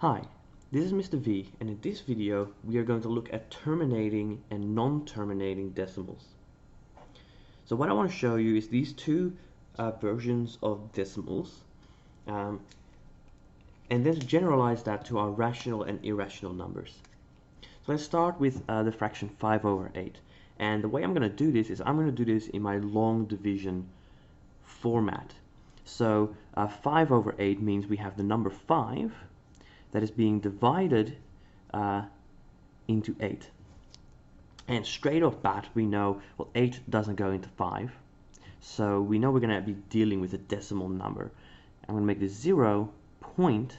Hi, this is Mr. V, and in this video we are going to look at terminating and non-terminating decimals. So what I want to show you is these two versions of decimals, and then generalize that to our rational and irrational numbers. So let's start with the fraction 5/8, and the way I'm going to do this is I'm going to do this in my long division format. So 5/8 means we have the number 5 that is being divided into 8. And straight off bat we know, well, 8 doesn't go into 5. So we know we're going to be dealing with a decimal number. I'm going to make this 0 point,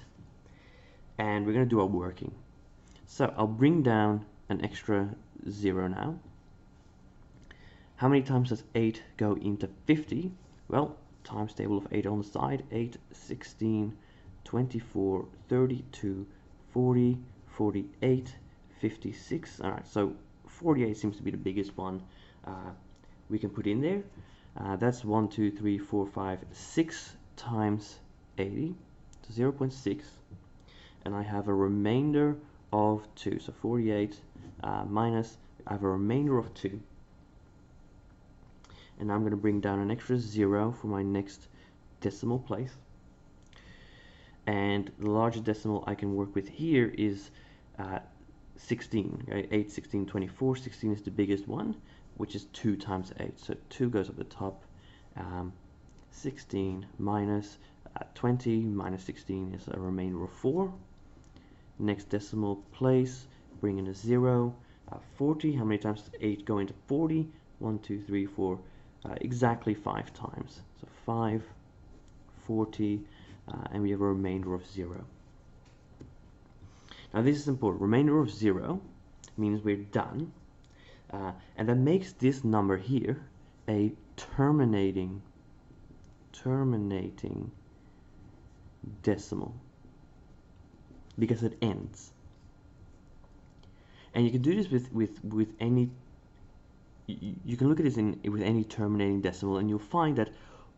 and we're going to do our working. So I'll bring down an extra 0 now. How many times does 8 go into 50? Well, times table of 8 on the side. 8, 16, 24, 32, 40, 48, 56. Alright, so 48 seems to be the biggest one we can put in there. That's 1, 2, 3, 4, 5, 6 times 80, so 0.6. And I have a remainder of 2. So 48 minus, I have a remainder of 2. And I'm going to bring down an extra 0 for my next decimal place. And the largest decimal I can work with here is 16. Right? 8, 16, 24. 16 is the biggest one, which is 2 times 8. So 2 goes up the top. 16 minus 20 minus 16 is a remainder of 4. Next decimal place, bring in a 0. 40. How many times does 8 go into 40? 1, 2, 3, 4. Exactly 5 times. So 5, 40, and we have a remainder of 0. Now this is important. Remainder of 0 means we're done, and that makes this number here a terminating decimal because it ends. And you can do this with any. You can look at this with any terminating decimal, and you'll find that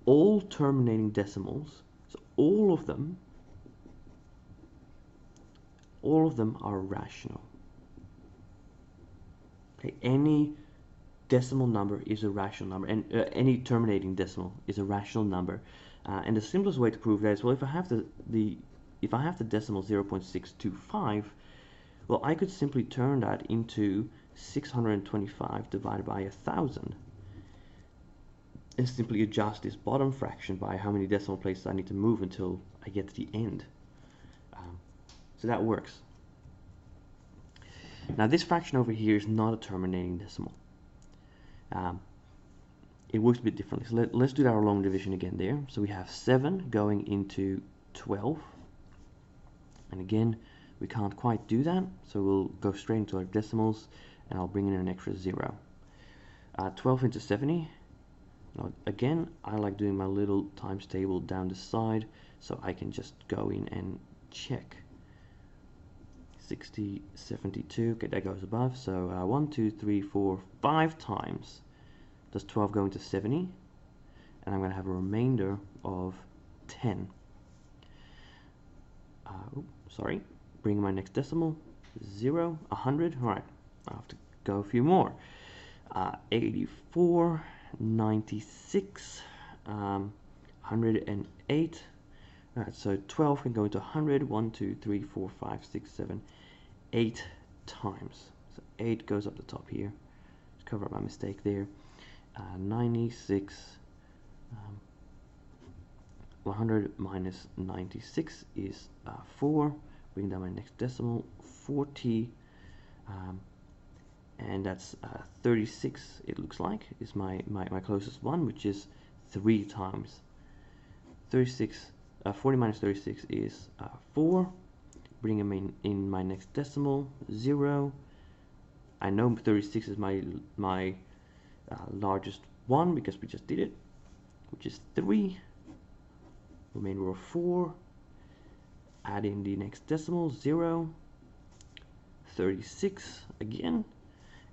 all terminating decimals, so all of them are rational. Okay, any decimal number is a rational number, and any terminating decimal is a rational number. And the simplest way to prove that is, well, if I have the decimal 0.625, well, I could simply turn that into 625 divided by 1,000, and simply adjust this bottom fraction by how many decimal places I need to move until I get to the end. So that works. Now this fraction over here is not a terminating decimal. It works a bit differently. So let's do our long division again there. So we have 7 going into 12. And again, we can't quite do that, so we'll go straight into our decimals, and I'll bring in an extra 0. 12 into 70. Now, again, I like doing my little times table down the side, so I can just go in and check. 60, 72, okay, that goes above. So 1, 2, 3, 4, 5 times does 12 go into 70, and I'm going to have a remainder of 10. Sorry. Bring my next decimal, 0, 100. All right, I have to go a few more. 84, 96, 108. All right, so 12 can go into 100. 1, 2, 3, 4, 5, 6, 7, 8 times. So 8 goes up the top here. Let's cover up my mistake there. 96. 100 minus 96 is 4. Bring down my next decimal, 40, and that's 36, it looks like, is my closest one, which is 3 times. 36, 40 minus 36 is 4. Bring in my next decimal, 0. I know 36 is my largest one because we just did it, which is 3. Remainder of 4. Add in the next decimal, 0, 36 again,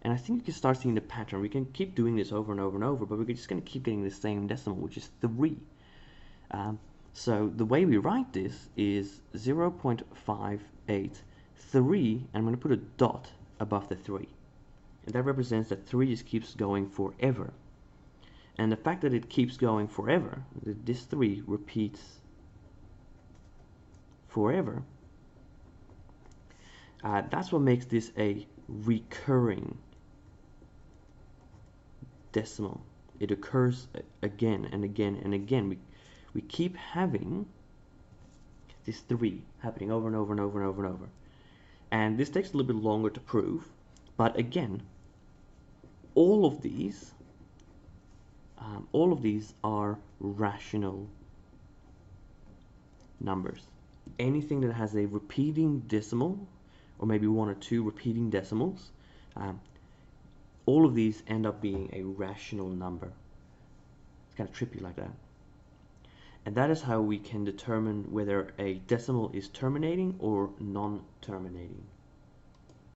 and I think you can start seeing the pattern. We can keep doing this over and over and over, but we're just going to keep getting the same decimal, which is 3. So the way we write this is 0.583, and I'm going to put a dot above the 3. And that represents that 3 just keeps going forever. And the fact that it keeps going forever, that this 3 repeats forever, that's what makes this a recurring decimal. It occurs again and again and again. We keep having this 3 happening over and over and over and over and over. And this takes a little bit longer to prove, but again, all of these are rational numbers. Anything that has a repeating decimal, or maybe 1 or 2 repeating decimals, all of these end up being a rational number. It's kind of trippy like that. And that is how we can determine whether a decimal is terminating or non-terminating.